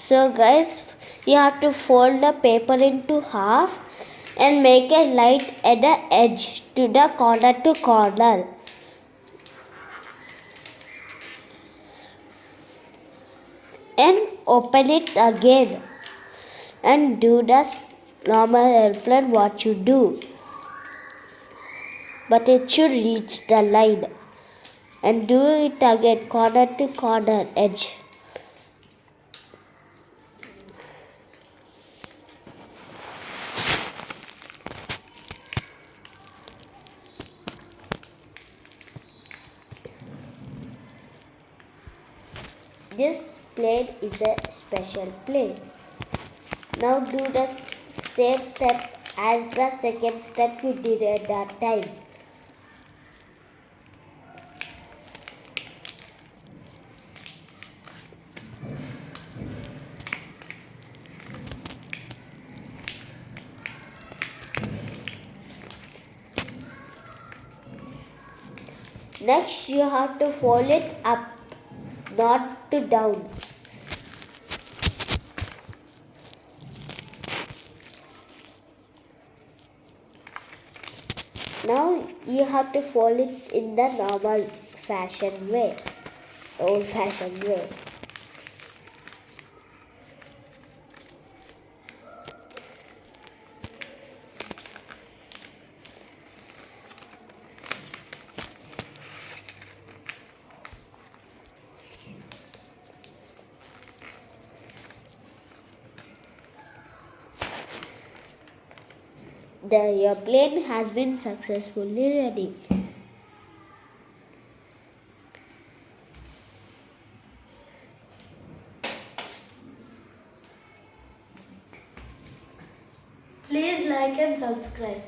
So guys, you have to fold the paper into half and make a line at the edge to the corner to corner. And open it again and do the normal airplane what you do. But it should reach the line. And do it again, corner to corner edge. This plane is a special plane. Now do the same step as the second step you did at that time. Next you have to fold it up, not to down. Now you have to fold it in the normal fashioned way, old fashioned way. The airplane has been successfully ready. Please like and subscribe.